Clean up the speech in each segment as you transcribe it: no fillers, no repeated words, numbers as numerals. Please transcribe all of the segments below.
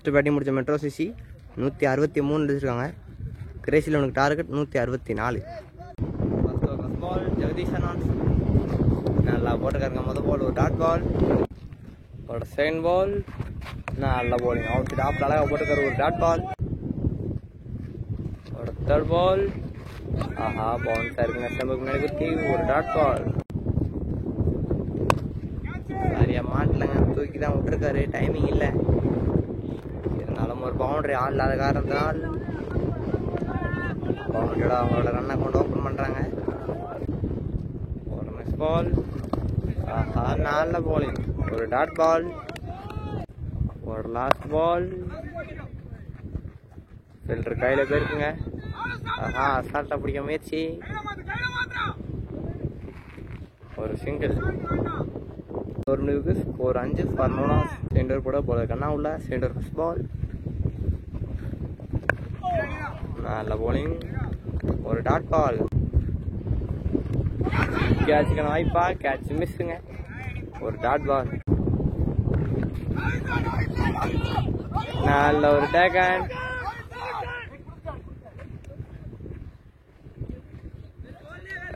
First batting முடித்த metro CC 163 அடிச்சிருக்காங்க. கிரேசியில் உனக்கு டார்கெட் 164. ஃபஸ்ட் பால் ஜெகதீஷ் அண்ணான்ஸ் நல்லா போட்டுக்காருங்க. மொதல் பால் ஒரு டாட் பால், ஒரு செகண்ட் பால் நல்லா போலிங் அவுட் சைட் ஆஃப் அழகாக போட்டுக்காரு ஒரு டாட் பால், ஒரு தேர்ட் பால் ஆஹா பவுன்ஸாக இருக்குங்க. ஸ்டம்புக்கு முன்னாடி குத்தி ஒரு டாட் பால் சரியா மாட்டலங்க. தூக்கி தான் விட்டுருக்காரு, டைமிங் இல்லை. இருந்தாலும் ஒரு பவுண்டரி ஆள் இல்லாத காரணத்தினால் பவுண்டரியோட அவங்களோட ரன்னை கொண்டு ஓப்பன் பண்ணுறாங்க. ஒரு மிஸ் பால் ஆஹா நல்ல போலிங் ஒரு டாட் பால், ஒரு லாஸ்ட் பால் ஃபில்டர் கையில் போயிருக்குங்க. ஆஹா அசால்ட்டாக பிடிக்க முயற்சி, ஒரு சிங்கிள். ஒரு முடிவுக்கு ஸ்கோர் 5 ஃபார் நோனாஸ். சென்டர் போட போல கண்ணா உள்ள சென்டர் ஃபர்ஸ்ட் பால் நல்ல போலிங் ஒரு டாட் பால், கேட்சுக்கான வாய்ப்பா கேட்ச் மிஸ்ஸுங்க ஒரு டாட் பால், நல்ல ஒரு டேக்கன்.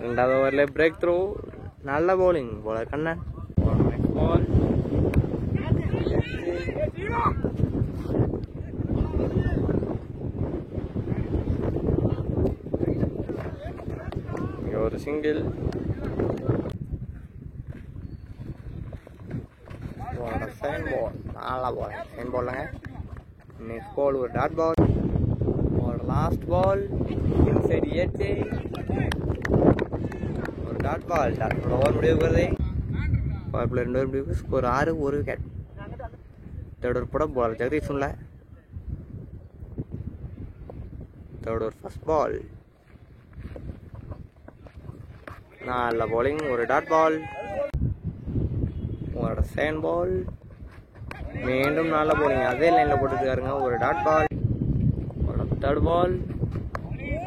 ரெண்டாவது ஓவரில் பிரேக் த்ரூ நல்ல போலிங் போலர் கண்ணன். பால் ஒரு சிங்கிள், செகண்ட் பால் நல்லா பால் செகண்ட் பாலுங்க. நெக்ஸ்ட் பால் ஒரு டாட் பால், ஒரு லாஸ்ட் பால் இன்சைட் எட்ஜ் ஒரு டாட் பால். டாட் ஓவர் முடிவுறது பவர் பிளே 2 ஓவர் முடிவுக்கு ஸ்கோர் 6 1 விக்கெட். தேர்ட் ஓவர் போட பால் ஜெகதீஷ் உள்ள தேர்ட் ஓவர் ஃபர்ஸ்ட் பால் நல்ல போலிங் ஒரு டாட் பால், ஒரு செகண்ட் பால் மீண்டும் நல்ல போலிங் அதே லைனில் போட்டுருக்காருங்க ஒரு டாட் பால், ஒரு தேர்ட் பால்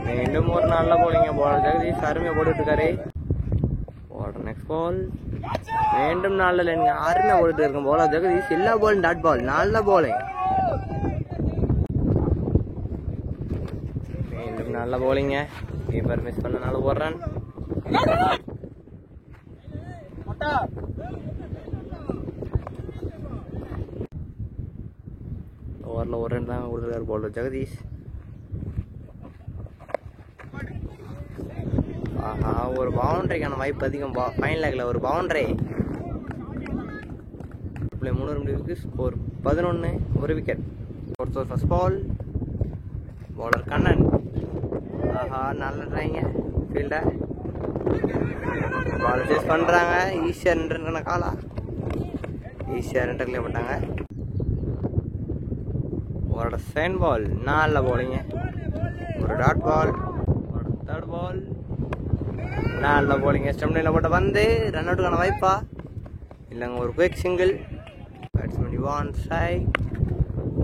மீண்டும் ஒரு நல்ல போலிங்க பால் ஜெகதீஷ் அருமையாக போட்டுருக்காரு. ஒரு நெக்ஸ்ட் பால் மீண்டும் நல்ல லைன் அருமையாக போட்டுட்டு இருக்கும் போல ஜெகதீஷ். எல்லா பாலும் டாட் பால் நல்ல போலிங், மீண்டும் நல்ல போலிங்க. கீப்பர் மிஸ் பண்ணனால போடுறான். ஓவரில் ஒரு ரன் தான் கொடுத்துருக்காரு போல்டர் ஜெகதீஷ். ஆஹா ஒரு பவுண்டரிக்கான வாய்ப்பு அதிகம். ஃபைன் லேக்கில் ஒரு பவுண்டரி. 3 முடிவுக்கு score 11 1 wicket. First ball bowler Kannan ஆஹா நல்ல ட்ரைங்க ஃபீல்டர் பால் சேஸ் பண்ணுறாங்க. ஈஸியாக 2 காலா ஈஸியாக 2 கிளியர் பண்ணாங்க. ஒரு செகண்ட் பால் நல்ல போலிங்க ஒரு டாட் பால், ஒரு தேர்ட் பால் நல்ல போலிங்க. ஸ்டம்ப் லைனில் போட்ட வந்து ரன் அவுட்டுக்கான வாய்ப்பா இல்லைங்க ஒரு குயிக் சிங்கிள். பேட்ஸ்மேன் யுவான் ஸ்ட்ரைக்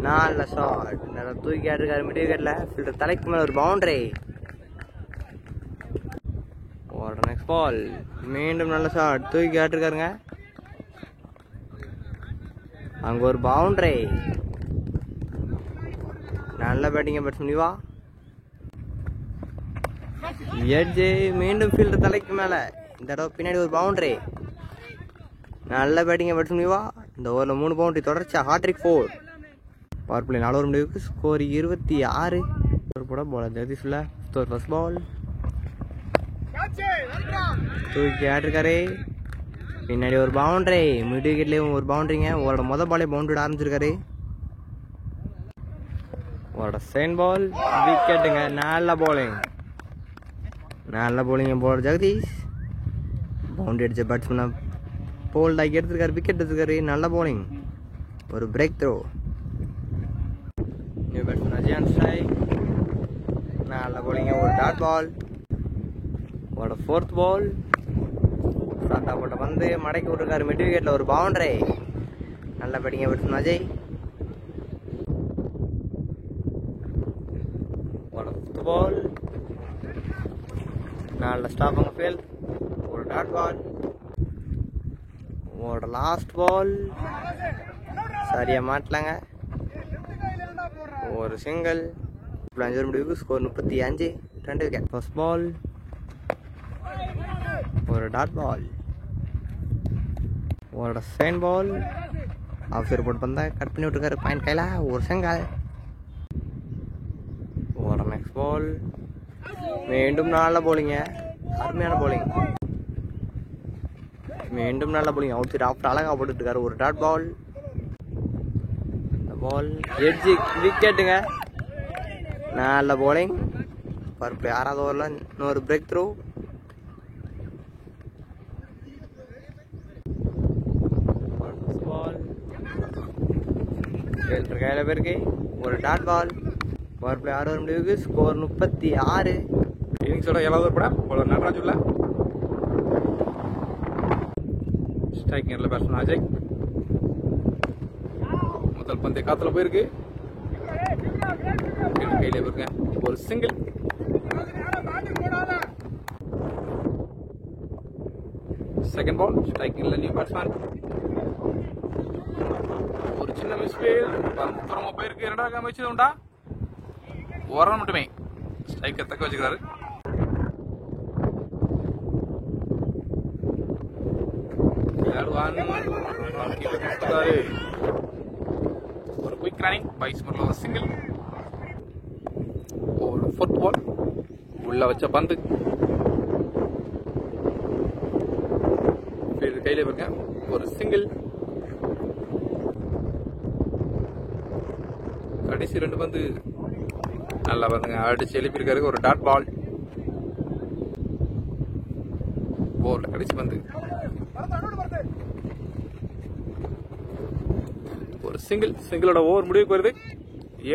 நல்ல ஷாட் நல்லா தூக்கி ஆட்டிருக்காரு மிட் விக்கெட்டில். ஃபீல்டர் தலைக்கு மேலே ஒரு பவுண்டரி. ஒரு நெக்ஸ்ட் பால் மீண்டும் நல்ல ஷாட் தூக்கி ஆட்டிருக்காருங்க. அங்கே ஒரு பவுண்டரி நல்ல பேட்டிங்க பேட்ஸ்மேன் யுவா. எட்ஜ் மீண்டும் ஃபீல்டர் தலைக்கு மேலே இந்த தடவை பின்னாடி ஒரு பவுண்டரி நல்ல பேட்டிங்க பேட்ஸ்மேன் யுவா. இந்த ஓவரில் 3 பவுண்டரி தொடர்ச்சியாக ஹாட்ரிக் 4. பவர் பிளே 4 ஓவர் முடிவுக்கு ஸ்கோர் 26 போட போல ஜெகதீஷ் உள்ள ஃபர்ஸ்ட் பால் தூக்கி ஆட்டிருக்காரு. பின்னாடி ஒரு பவுண்டரி மிட் விக்கெட்லேயும் ஒரு பவுண்டரிங்க. ஓவரோட மொதல் பாலே பவுண்டரி ஆரம்பிச்சிருக்காரு. ஓவரோட செகண்ட் பால் விக்கெட்டுங்க நல்ல போலிங் நல்ல போலிங்க போலர் ஜெகதீஷ். பவுண்டரி அடிச்ச பேட்ஸ்மேனை போல்ட் ஆக்கி எடுத்துருக்காரு, விக்கெட் எடுத்துருக்காரு. நல்ல போலிங் ஒரு பிரேக் த்ரோ. நியூ பேட்ஸ்மேன் அஜயான் ஸ்ட்ரைக் நல்ல போலிங்க ஒரு டாட் பால், ஒரு ஃபோர்த் பால் சாத்தா போட்ட வந்து மடக்கி விட்டுருக்காரு மிட் விக்கெட்டில் ஒரு பவுண்டரி. நல்ல பேட்டிங்க பேட்ஸ்மேன் அஜய். ஒரு ஃபிஃப்த் பால் நல்ல ஸ்டாப்பிங் ஃபீல்ட் ஒரு டாட் பால், ஒரு லாஸ்ட் பால் சரியாக மாட்டலங்க. ஒரு சிங்கிள். 5 முடிவுக்கு ஸ்கோர் 35, 2 விக்கெட். ஃபர்ஸ்ட் பால் ஒரு டாட் பால். ஒரு செகண்ட் பால் ஆஃப் சைடு போட்டு வந்தா கட் பண்ணி விட்டுருக்காரு பாயிண்ட் கையில். ஒரு சிங்கிள். ஒரு நெக்ஸ்ட் பால் மீண்டும் நல்ல போலிங்க, அருமையான போலிங். மீண்டும் நல்ல போலிங். அவுட் சைடு ஆஃப்டர் அழகாக போட்டுட்டு இருக்காரு. ஒரு டாட் பால். பால் எட்ஜி விக்கெட்டுங்க. நல்ல போலிங். பர்பிள் 6வது ஓவரில் இன்னொரு பிரேக் த்ரூ. பால் கையில் பேருக்கு ஒரு டாட் பால். பர்பிள் 6 ஓவர் முடிவுக்கு ஸ்கோர் 36. இன்னிங்ஸோட 7வது ஓவர் படம் பவுலர் நடராஜ் உள்ள ஸ்ட்ரைக்கிங்ல பேட்ஸ்மேன் அஜய். முதல் பந்து காத்துல போயிருக்கு. கையில இருக்கு ஒரு சிங்கிள். செகண்ட் பால் ஸ்ட்ரைக்கிங்ல நியூ பேட்ஸ்மேன். ஒரு சின்ன மிஸ்ஃபீல்ட். பந்து தூரமா போயிருக்கு. 2வது முயற்சி உண்டா? ஒரு ரன் மட்டுமே. ஸ்ட்ரைக்கை தக்க வச்சுக்கிறாரு. ஒரு குயிக் ரன்னிங் பைஸ் முறையில் ஒரு சிங்கிள். ஒரு ஃபோர்த் பால் உள்ள வச்ச பந்து கையில இருக்க ஒரு சிங்கிள். கடைசி 2 பந்து நல்லா பந்துங்க அடிச்சு எழுப்பியிருக்காரு. ஒரு டாட் பால். போர்ல கடைசி பந்து ஒரு சிங்கிள். சிங்கிளோட ஓவர் முடிவுக்கு வருது.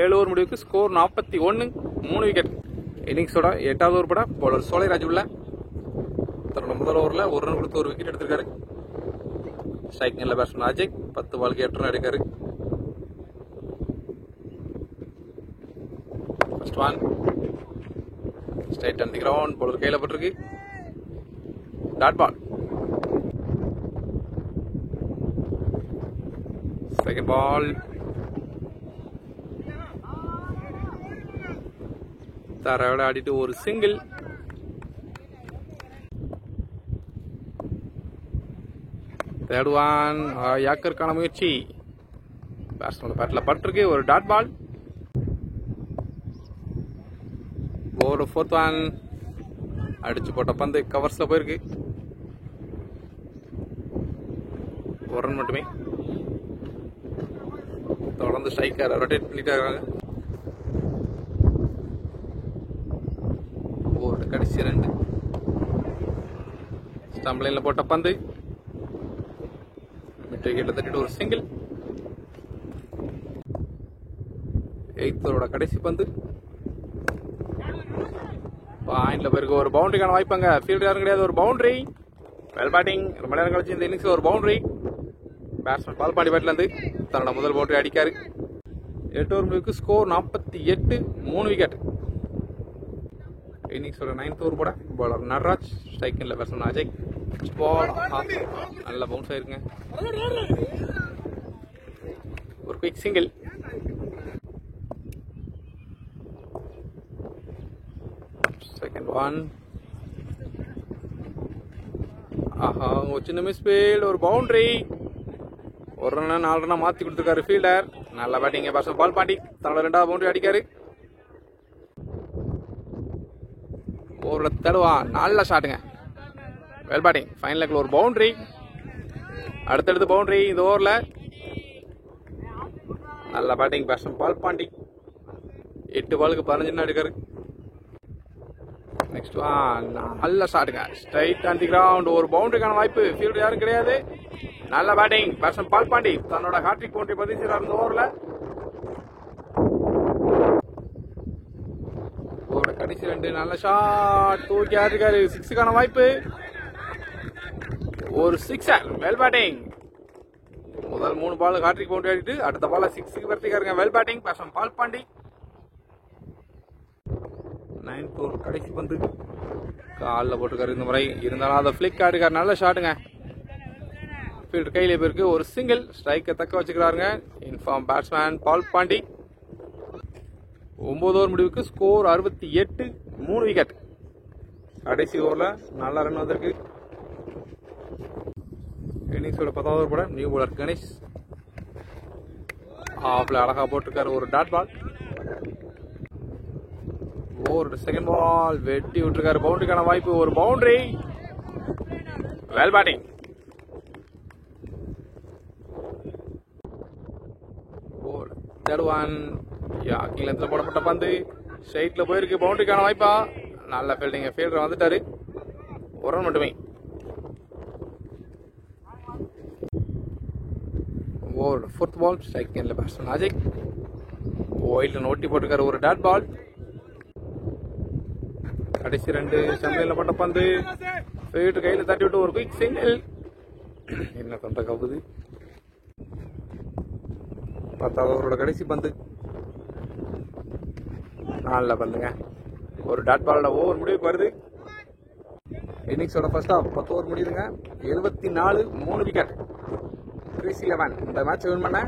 7 ஓவர் முடிவுக்கு ஸ்கோர் 41, 3 விக்கெட். இன்னிங்ஸோட 8வது ஓவர் பட பவுலர் சோலைராஜ் உள்ள தன்னோட முதல் ஓவரில் 1 ரன் கொடுத்து 1 விக்கெட் எடுத்திருக்காரு. ஸ்ட்ரைக்கிங்ல பேட்ஸ்மேன் அஜய் 10 பாலுக்கு 8 ரன் எடுக்காரு. First one straight on the ground. Bowler கையில் போட்டிருக்கு. Dot ball. செகண்ட் பால் தரையோட ஆடிட்டு ஒரு சிங்கிள். தேர்ட் ஒன் யாக்கருக்கான முயற்சி. பேட்ஸ்மேன் பேட்டில் பட்டிருக்கு. ஒரு டாட் பால். ஒரு ஃபோர்த் ஒன் அடிச்சு போட்ட பந்து கவர்ஸ்ல போயிருக்கு. 1 ரன் மட்டுமே. தொடர்ந்து ஸ்ட்ரைக்கர் ரொட்டேட் பண்ணிட்டே இருக்காங்க. ஒரு கடைசி 2 ஸ்டம்ப் லைன்ல போட்ட பந்து மிட் விக்கெட்ல தட்டிட்டு ஒரு சிங்கிள். 8th ஓவரோட கடைசி பந்து பாயிண்ட்ல போயிருக்கு. ஒரு பவுண்டரிக்கான வாய்ப்பாங்க. ஃபீல்டு யாரும் கிடையாது. ஒரு பவுண்டரி. Well batting. ரொம்ப நேரம் கழிச்சு இந்த இன்னிங்ஸ் ஒரு பவுண்டரி. பேட்ஸ்மேன் பால்பாண்டி பேட்ல இருந்து தன்னோட முதல் பவுண்டரி அடிக்காரு. 8 ஓவர் முடிவுக்கு ஸ்கோர் 48, 3 விக்கெட். இன்னிங்ஸோட 9th ஓவர் போட பவுலர் நடராஜ். ஸ்ட்ரைக்கிங்ல பேட்ஸ்மேன் அஜய். நல்ல பவுன்ஸ் ஆயிருக்குங்க. ஒரு குயிக் சிங்கிள். Second one. ஆஹா ஒரு சின்ன மிஸ்ஃபீல்ட். ஒரு பவுண்டரி. 1 ரன் 4 ரன்னா மாத்தி கொடுத்துருக்காரு ஃபீல்டர். நல்லா பேட்டிங் பேட்ஸ்மேன் பால்பாண்டி தன்னோட 2வது பவுண்டரி அடிக்காரு. ஒரு தடுவா நல்ல ஷாட்டுங்க. Well batting. ஃபைனலுக்கு ஒரு பவுண்டரி. அடுத்தடுத்து பவுண்டரி இந்த ஓவர்ல. நல்ல பேட்டிங் பேட்ஸ்மேன் பால்பாண்டி 8 பாலுக்கு 15 ரன் அடிக்காரு. நெக்ஸ்ட் ஒன் நல்ல ஷாட்டுங்க. Straight on the ground. ஒரு பவுண்டரிக்கான வாய்ப்பு. ஃபீல்டு யாரும் கிடையாது. நல்ல பேட்டிங் பேட்ஸ்மேன் பால்பாண்டி தன்னோட ஹாட்ரிக் பவுண்டரி பதிச்சிருக்காரு இந்த ஓவர்ல. ஓவரோட கடைசி 2 நல்ல ஷாட் தூக்கி ஆடிருக்காரு. 6க்கான வாய்ப்பு. ஒரு 6. Well batting. முதல் 3 பால் ஹாட்ரிக் பவுண்டரி ஆடிட்டு அடுத்த பால 6க்கு வரத்திருக்காருங்க. Well batting batsman Palpandi. 9th over கடைசி பந்து காலில் போட்டுருக்காரு இந்த முறை. இருந்தாலும் அதை ஃபிளிக் ஆடுக்காரு. நல்ல ஷாட்டுங்க. ஃபீல்டர் கையில போயிருக்கு. ஒரு சிங்கிள். ஸ்ட்ரைக்கை தக்க வச்சுக்கிறாருங்க இன்ஃபார்ம் பேட்ஸ்மேன் பால்பாண்டி. 9 ஓவர் முடிவுக்கு ஸ்கோர் 68, 3 விக்கெட். கடைசி ஓவர்ல நல்ல ரன் வந்திருக்கு. இன்னிங்ஸோட 10வது ஓவர் போட நியூ பவுலர் கணேஷ் ஆஃப்ல அழகா போட்டிருக்காரு ஒரு டாட் பால். ஒரு செகண்ட் பால் வெட்டி விட்டுருக்காரு. பவுண்டரிக்கான வாய்ப்பு, ஒரு boundary. Well batting. Third one கீழத்துல போடப்பட்ட பந்து ஸ்ட்ரைட்ல போயிருக்கு. பவுண்டரிக்கான வாய்ப்பா, நல்ல ஃபீல்டிங். ஃபீல்டர் வந்துட்டாரு. ஒரு ரன் மட்டுமே. ஓவர் ஃபோர்த் பால் ஸ்ட்ரைக் எண்ட்ல பேட்ஸ்மேன் அஜய் ஒயிட்ல நோட்டி போட்டிருக்காரு ஒரு டாட் பால். கடைசி 2 சென்னையில் போட்ட பந்து ஃபீல்டர் கையில தட்டி விட்டு ஒரு குயிக் சிங்கிள். என்ன பண்ற கவுது. 10வது ஓவரோட கடைசி பந்து நல்ல பந்துங்க. ஒரு டாட் பாலோட ஓவர் முடிவுக்கு வருது. இன்னிங்ஸோட ஃபர்ஸ்ட் ஹாஃப் 10 ஓவர் முடியுதுங்க. 74, 3 விக்கெட். கிரீஸ் 11 இந்த மேட்ச் வின் பண்ண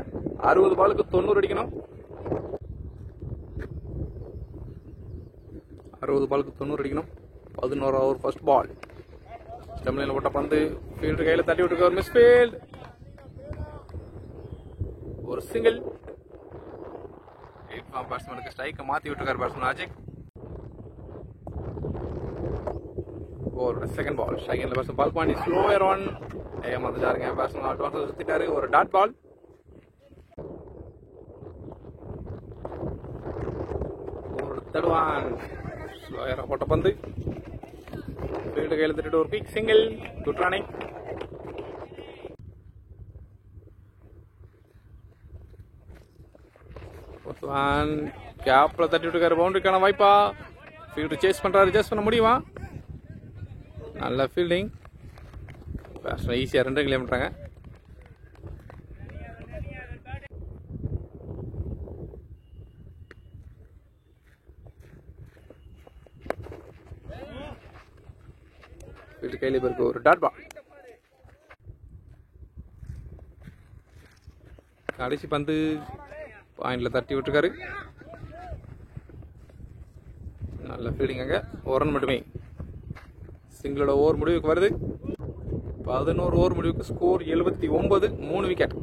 60 பாலுக்கு 90 அடிக்கணும். 60 பாலுக்கு 90 அடிக்கணும். 11வது ஓவர் ஃபர்ஸ்ட் பால். ஸ்டெம்லைன்ல போட்ட பந்து ஃபீல்டர் கையில தட்டி விட்டு ஒரு மிஸ் ஃபீல்ட். ஒரு சிங்கிள். பேட்ஸ்மேனுக்கு ஸ்ட்ரைக்கை மாத்தி விட்டுருக்காரு பேட்ஸ்மேன் அஜய். ஓவரோட செகண்ட் பால் ஸ்ட்ரைக் எண்ட்ல batsman Pal Pandi slower one ஏமாந்துட்டாருங்க. பேட்ஸ்மேன் அட்வான்ஸ் சுத்திட்டாரு. ஒரு டாட் பால். ஒரு தடுவான் ஸ்லோயரா போட்ட பந்து ஃபீல்டு கையில தட்டிட்டு ஒரு குயிக் சிங்கிள். Good running. கேப்ல தட்டி விட்டுருக்காரு. பவுண்டரிக்கான வாய்ப்பா, ஃபீல்டர் சேஸ் பண்றாரு. சேஸ் பண்ண முடியுமா? நல்ல ஃபீல்டிங். பேட்ஸ்மேன் ஈஸியா 2 கிளியர் பண்றாங்க. ஃபீல்டர் கையில இருக்கு ஒரு டாட் பால். கடைசி பந்து பாயிண்ட்ல தட்டி விட்டுருக்காரு. நல்ல ஃபீல்டிங். அங்க ஒரு ரன் மட்டுமே. சிங்கிளோட ஓவர் முடிவுக்கு வருது. 11 ஓவர் முடிவுக்கு score 79, 3 wicket.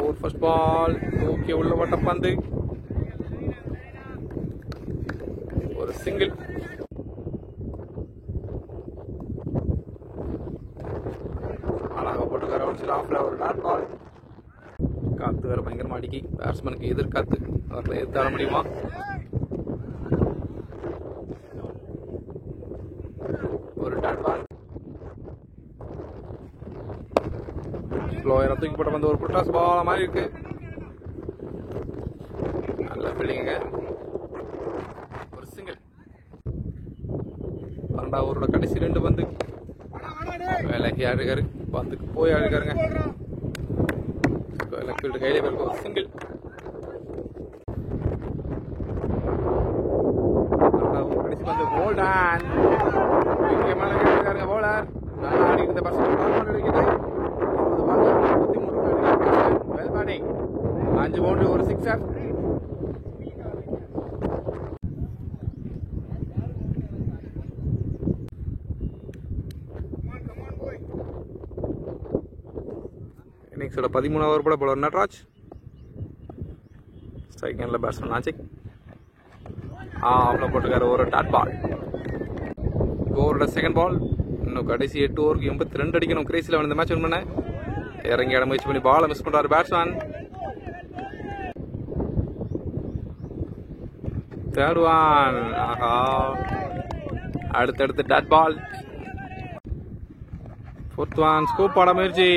Over first ball தூக்கி உள்ள போட்ட பந்து ஒரு சிங்கிள். அழகா போட்டுக்கார ஒரு டாட் பால். காத்து வேற பயங்கரமா அடிக்கி பேட்ஸ்மேனுக்கு எதிர்காத்து அவர்களை எதிர்த்தாட முடியுமா? ஒரு டாட் பால். ஸ்லோயரா தூக்கி போட்ட வந்து ஒரு புட்டாஸ் பால் மாதிரி இருக்கு. நல்ல ஃபீல்டிங்க. ஒரு சிங்கிள். 12வது ஓவரோட கடைசி 2 பந்து வேலைக்கு ஆடுக்காரு. பந்துக்கு போய் ஆடுக்காருங்க. கையில இருக்கும் சிங்கிள். கடைசி பந்து போல்டன். முக்கியமான கேட்காருங்க பவுலர். நல்லா ஆடி இருந்த பர்சன் பால் பண்ணி இருக்குது. 20 ball 33 run. Well batting. 5 boundary ஒரு சிக்ஸர். இன்னிங்ஸோட 13வது ஓவர் போட பவுலர் நட்ராஜ். ஸ்ட்ரைக் எண்ட்ல பேட்ஸ்மேன் அஜய் ஆஃப்ல போட்டுக்காரு ஒரு டாட் பால். ஓவரோட செகண்ட் பால். இன்னும் கடைசி 8 ஓவருக்கு 82 அடிக்கணும். கிரீஸ்ல இந்த மேட்ச் வின் பண்ண இறங்கி ஆட முயற்சி பண்ணி பாலை மிஸ் பண்றாரு பேட்ஸ்மேன். Third one. ஆஹா, அடுத்தடுத்து dot ball. Fourth one scoop ஆட முயற்சி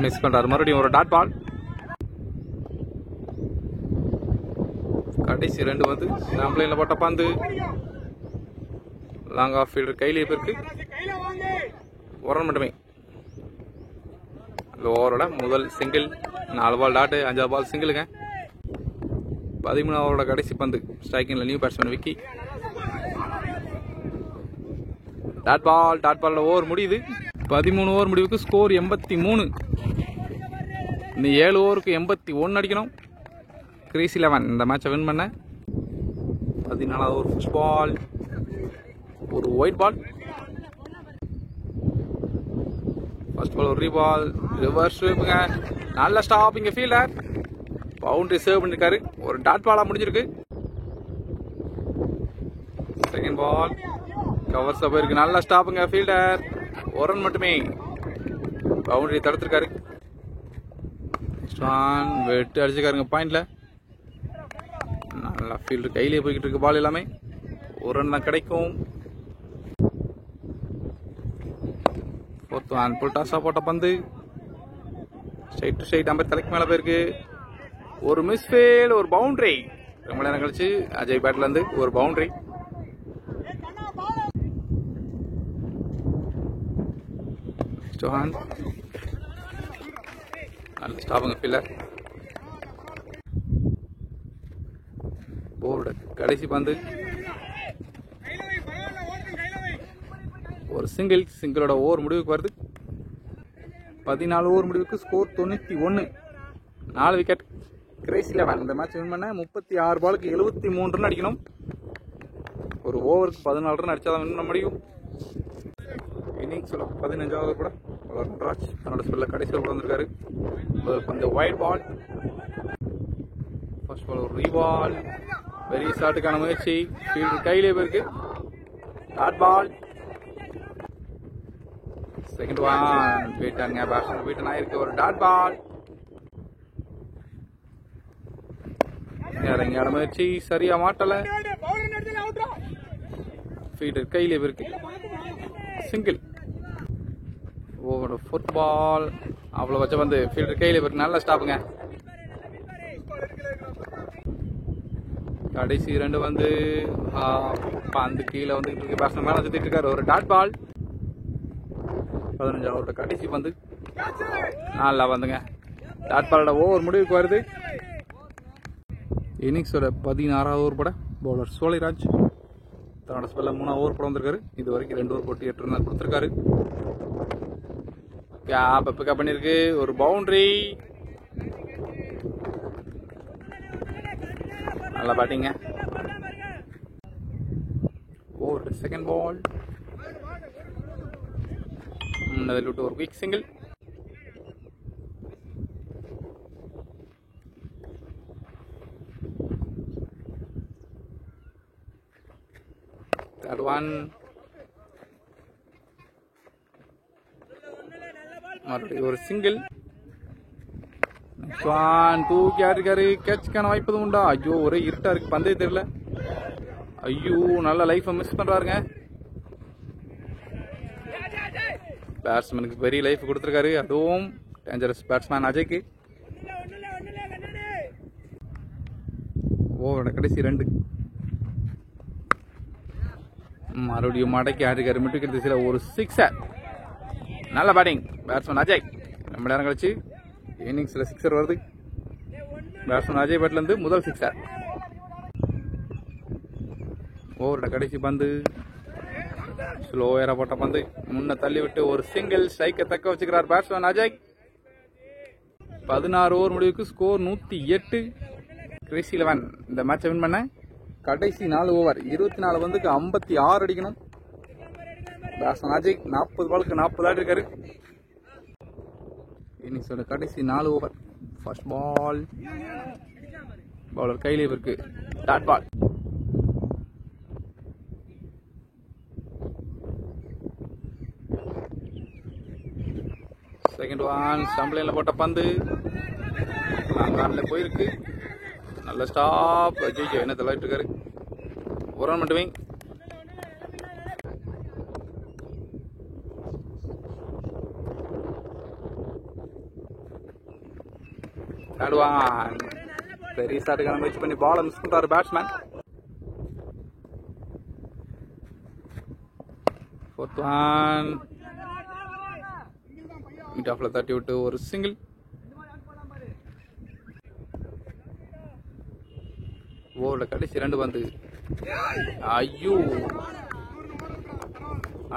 மிஸ் பண்றாரு. மறுபடியும் ஒரு டாட் பால். கடைசி 2 வந்து ஸ்டாம்ப்லைன்ல போட்ட பந்து லாங் ஆஃப் ஃபீல்டர் கையிலேயே இருக்கு. ஒரு ரன் மட்டுமே. இந்த ஓவரோட முதல் சிங்கிள். 4 பால் டாட், 5வது பால் சிங்கிளுங்க. 13வது ஓவரோட கடைசி பந்து ஸ்ட்ரைக்கிங்ல new batsman Vicky. Dot ball. Dot பாலோட ஓவர் முடியுது. 13 ஓவர் முடிவுக்கு ஸ்கோர் 83. இந்த 7 ஓவருக்கு 81 அடிக்கணும். கிரேசி 11 இந்த மேட்சை வின் பண்ண. 14வது ஓவர் ஃபர்ஸ்ட் பால், ஒரு ஒயிட் பால். ஃபர்ஸ்ட் பால் ஒரு ரீபால், ரிவர்ஸ் ஸ்வீப்புங்க. நல்ல ஸ்டாப்பிங்க ஃபீல்டர், பவுண்டரி சேவ் பண்ணிருக்காரு. ஒரு டாட் பாலா முடிஞ்சிருக்கு. செகண்ட் பால் கவர்ஸ் போயிருக்கு. நல்ல ஸ்டாப்புங்க ஃபீல்டர், ஒரு ரன் மட்டுமே. பவுண்டரி தடுத்திருக்காரு. வெட்டு அடிச்சுக்காருங்க பாயிண்ட்ல. நல்லா ஃபீல்டு கையிலே போய்கிட்டு இருக்கு பால் எல்லாமே. ஒரு ரன் தான் கிடைக்கும். புல்டாஸா போட்ட பந்து ஸ்ட்ரைட் டு ஸ்ட்ரைட் அம்பர் தலைக்கு மேல போயிருக்கு. ஒரு மிஸ்ஃபீல்ட், ஒரு பவுண்டரி. ரொம்ப நேரம் கழிச்சு அஜய் பேட்ல இருந்து ஒரு பவுண்டரி. நல்ல ஸ்டாப்புங்க ஃபீல்டர். போர்டு கடைசி பந்து ஒரு சிங்கிளோட ஓவர் முடிவுக்கு வருது. 14 ஓவர் முடிவுக்கு ஸ்கோர் 91. 4 விக்கெட். கிரேசி 11 இந்த மேட்ச் வின் பண்ண. 36 பாலுக்கு 73 ரன் அடிக்கணும். ஒரு ஓவருக்கு 14 ரன் அடிச்சாதான் வின் பண்ண முடியும். இன்னிங்ஸோட 15வது கூட ராஜ் தன்னோட ஸ்பெல்ல கடைசியில் கூட வந்திருக்காரு. அந்த ஒயிட் பால், ஃபர்ஸ்ட் பால் ஒரு ரீபால், பெரிய ஷாட்டுக்கான முயற்சி. ஃபீல்டு கையிலே போயிருக்கு. Dot ball. செகண்ட் ஒன் போயிட்டாங்க. பேட்ஸ்மேன் போயிட்டு ஆயிருக்கு. ஒரு டாட் பால். இறங்கியாட முயற்சி சரியா மாட்டல. ஃபீல்டர் கையிலே போயிருக்கு. சிங்கிள். ஓவரோட ஃபோர்த் பால் அவ்வளோ வச்ச வந்து ஃபீல்டர் கையிலே போயிருக்கு. நல்ல ஸ்டாப்புங்க. கடைசி 2 வந்து பந்து கீழே வந்துகிட்டு இருக்கு. பேட்ஸ்மேன் மேலே சுத்திட்டு இருக்காரு. ஒரு டாட் பால். 15வது கடைசி பந்து நல்லா வந்துங்க. டாட் பாலோட ஓவர் முடிவுக்கு வருது. இன்னிங்ஸோட 16வது ஓவர் பட பவுலர் சோலைராஜ் தன்னோட ஸ்பெல்ல 3வது ஓவர் போட வந்திருக்காரு. இது வரைக்கும் 2 ஓவர் போட்டு 8 ரன் கொடுத்திருக்காரு. கேப் பிக்கப் பண்ணிருக்கு. ஒரு பவுண்டரி. நல்ல பேட்டிங்க. ஓவர் செகண்ட் பால், அதில் விட்டு ஒரு குயிக் சிங்கிள். தேர்ட் ஒன், மறுபடியும் ஒரு சிங்கிள். தூக்கி ஆடிருக்காரு. கேட்சுக்கான வாய்ப்பு உண்டா? ஐயோ ஒரே இருட்டா இருக்கு, பந்தே தெரியல. ஐயோ நல்ல லைஃபை மிஸ் பண்றாருங்க. பேட்ஸ்மேனுக்கு பெரிய லைஃப் கொடுத்துருக்காரு. அதுவும் டேஞ்சரஸ் பேட்ஸ்மேன் அஜய்க்கு. ஓவரோட கடைசி 2. மறுபடியும் மடக்கி ஆடிருக்காரு. மிட்டு திசையில ஒரு 6. நல்ல பேட்டிங் பேட்ஸ்மேன் அஜய். ரொம்ப நேரம் கழிச்சு இன்னிங்ஸ்ல 6 வருது. பேட்ஸ்மேன் அஜய் பேட்ல இருந்து முதல் 6. ஓவரோட கடைசி பந்து ஸ்லோயரா போட்ட பந்து முன்ன தள்ளி விட்டு ஒரு சிங்கிள். ஸ்ட்ரைக்கை தக்க வச்சுக்கிறார் பேட்ஸ்மேன் அஜய். 16 ஓவர் முடிவுக்கு ஸ்கோர் 108. கிரேசி 11 இந்த மேட்சை வின் பண்ண. கடைசி 4 ஓவர் 24 பந்துக்கு 56 அடிக்கணும். பேட்ஸ்மேன் அஜய் 40 பாலுக்கு 40 ஆடி இருக்காரு. இன்னிங்ஸோட கடைசி 4 ஓவர். ஃபர்ஸ்ட் பால் பவுலர் கையிலே இருக்கு. Dot ball. செகண்ட் ஒன் ஸ்டம்ப்லைன்ல போட்ட பந்து போயிருக்கு. நல்ல ஸ்டாப். அஜய் என்ன தள்ளிட்டு இருக்காரு. ஒரு ரன் மட்டுமே. பெரிய ஷாட்டுக்கான முயற்சி பண்ணி பாலை மிஸ் பண்றாரு பேட்ஸ்மேன். ஃபோர்த் ஒன் மிட் ஆஃப்ல தட்டி விட்டு ஒரு சிங்கிள். ஓவரோட கடைசி 2 பந்து. ஐயோ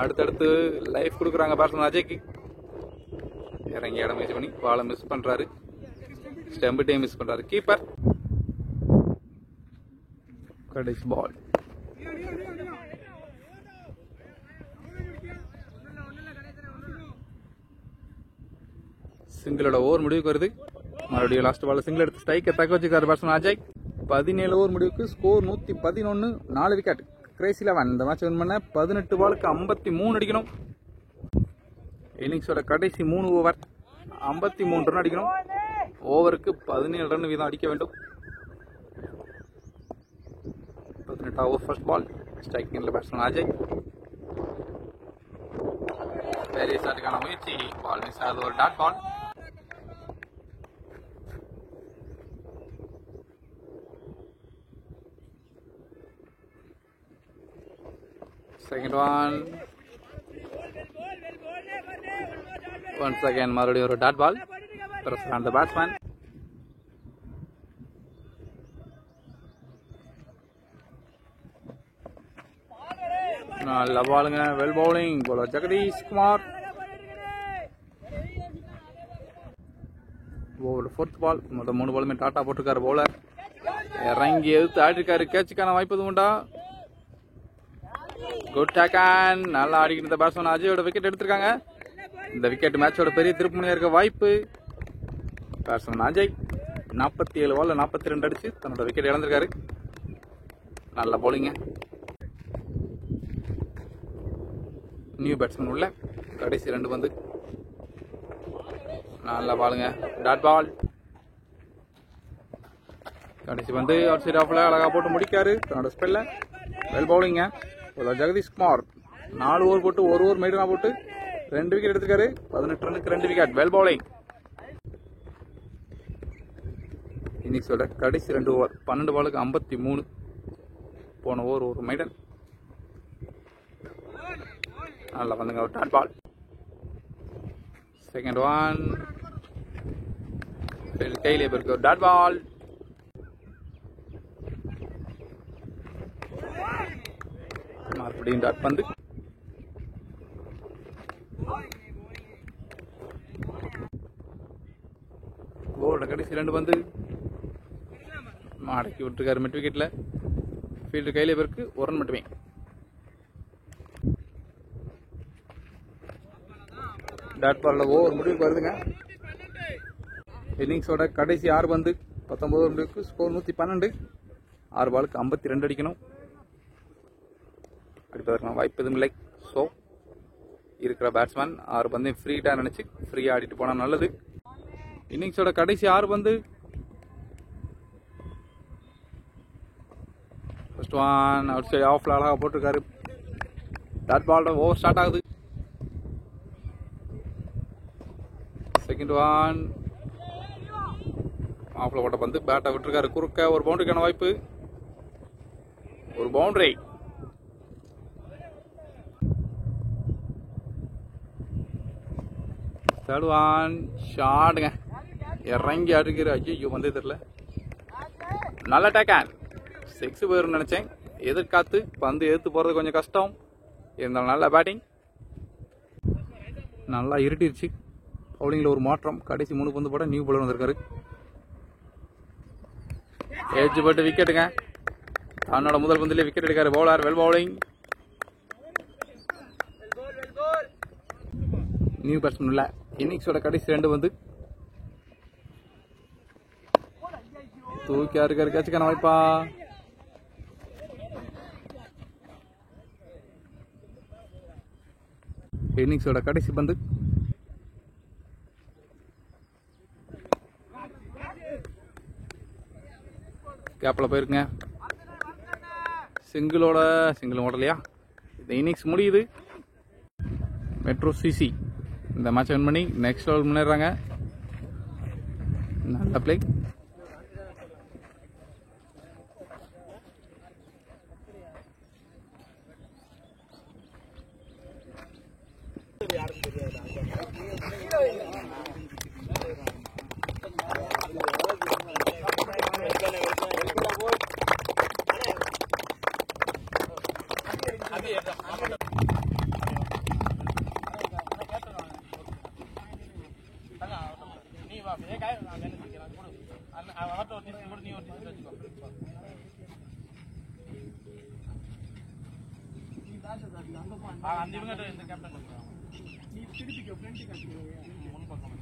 அடுத்தடுத்து லைஃப் கொடுக்குறாங்க பேட்ஸ்மேன் அஜய்க்கு. இறங்கி இடம் முயற்சி பண்ணி பாலை மிஸ் பண்றாரு. ஸ்டெம்பிட்டையும் மிஸ் பண்றாரு கீப்பர். கடைசி பால். சிங்கிளோட ஓவர் முடிவுக்கு வருது. மறுபடியும் லாஸ்ட் பால் சிங்கிள் எடுத்து ஸ்ட்ரைக்கை தக்க வச்சுக்காரு பேட்ஸ்மேன் அஜய். 17 ஓவர் முடிவுக்கு ஸ்கோர் 111, 4 விக்கெட். கிரேசி 11 இந்த மேட்ச் வின் பண்ண 18 பாலுக்கு 53 அடிக்கணும். இன்னிங்ஸோட கடைசி 3 ஓவர் 53 ரன் அடிக்கணும். ஓவருக்கு 17 ரன் வீதம் அடிக்க வேண்டும். 18 ஓவர் ஃபர்ஸ்ட் பால். ஸ்ட்ரைக்கிங்ல பேட்ஸ்மேன் அஜய். பெரிய ஷாட்டுக்கான முயற்சி, பால் மிஸ் ஆகுது. ஒரு dot ball. Second one. Once again, மறுபடியும் ஒரு dot ball. Pressure on the batsman. நல்ல பாலுங்க. Well bowling. Bowler Jagadeesh Kumar. Over fourth ball. மொத்தம் 3 பாலுமே டாட்டா போட்டிருக்காரு பவுலர். இறங்கி எதிர்த்து ஆடிருக்காரு. கேட்சுக்கான வாய்ப்பு உண்டா? Good taken. நல்லா ஆடிக்கிட்டு இருந்த பேட்ஸ்மேன் அஜயோட விக்கெட் எடுத்திருக்காங்க. இந்த விக்கெட் மேட்சோட பெரிய திருப்புமுனையா இருக்க வாய்ப்பு. பேட்ஸ்மேன் அஜய் 47 பால்ல 42 அடிச்சு தன்னோட விக்கெட் இழந்திருக்காரு. நல்ல பவுலிங்க. நியூ பேட்ஸ்மேன் உள்ள. கடைசி 2 பந்து. நல்ல பாலுங்க. Dot ball. கடைசி பந்து அவுட் சைட் ஆஃப்ல அழகா போட்டு முடிக்காரு தன்னோட ஸ்பெல்ல. வெல் பவுலிங்க. ஜெகதீஷ் குமார் 4 ஓவர் போட்டு 1 ஓவர் மெய்டனா போட்டு 2 விக்கெட் எடுத்திருக்காரு. 18 ரனுக்கு 2 விக்கெட். Well bowling. இன்னிங்ஸோட கடைசி 2 ஓவர் 12 பாலுக்கு 53. போன ஓவர் ஒரு மெய்டன். நல்லா வந்துங்க. ஒரு டாட் பால். Second one. கையிலே இருக்கு ஒரு டாட் பால். மறுபடியும் டாட் பந்து. ஓவரோட கடைசி 2 பந்து. மடக்கி விட்டுருக்காரு மிட் விக்கெட்ல. ஃபீல்டு கையிலே இருக்கு. 1 ரன் மட்டுமே. டாட் பால்ல ஓவர் முடிவுக்கு வருதுங்க. இன்னிங்ஸோட கடைசி 6 பந்து 19 ஓவர் முடிவுக்கு ஸ்கோர் 112. 6 பாலுக்கு 52 அடிக்கணும். அடிப்பதற்கான வாய்ப்பு எதுவும் இல்லை. ஸோ இருக்கிற பேட்ஸ்மேன் 6 பந்தையும் ஃப்ரீட்டா நினைச்சு ஃப்ரீயா ஆடிட்டு போனா நல்லது. இன்னிங்ஸோட கடைசி 6 பந்து. ஃபர்ஸ்ட் ஒன் அவுட் சைட் ஆஃப்ல அழகா போட்டிருக்காரு. Dot ball. ஓவர் ஸ்டார்ட் ஆகுது. செகண்ட் ஒன் ஆஃப்ல போட்ட பந்து. பேட்டை விட்டுருக்காரு குறுக்க. ஒரு பவுண்டரிக்கான வாய்ப்பு. ஒரு பவுண்டரி. தேர்ட் ஒன் ஷாட்டுங்க. இறங்கி அடிக்கிற. ஐயோ வந்து தெரியல. நல்ல டேக்கன். 6 போயிருன்னு நினைச்சேன். எதிர்காத்து பந்து எதிர்த்து போறது கொஞ்சம் கஷ்டம். இருந்தாலும் நல்ல பேட்டிங். நல்லா இருட்டிருச்சு. பவுலிங்ல ஒரு மாற்றம். கடைசி 3 பந்து போட நியூ பவுலர் வந்திருக்காரு. ஏஜ் பட்டு விக்கெட்டுங்க. தன்னோட முதல் பந்திலே விக்கெட் எடுக்காரு bowler. Well bowling. New batsman இல்ல. இன்னிங்ஸோட கடைசி 2 பந்து. தூக்கி இருக்காரு. கேட்சுக்கான வாய்ப்பா? இன்னிங்ஸோட கடைசி பந்து. கேப்ல போயிருக்குங்க. சிங்கிள் ஓடலையா? இந்த இன்னிங்ஸ் முடியுது. மெட்ரோ சிசி இந்த மேட்ச் வின் பண்ணி நெக்ஸ்ட் லெவல் முன்னேறாங்க. நல்ல பிளே. அந்த இவங்க இந்த கேப்டன் நீ திருப்பிக்க ஃப்ரெண்ட் கட்டிக்கோ முன் பக்கம்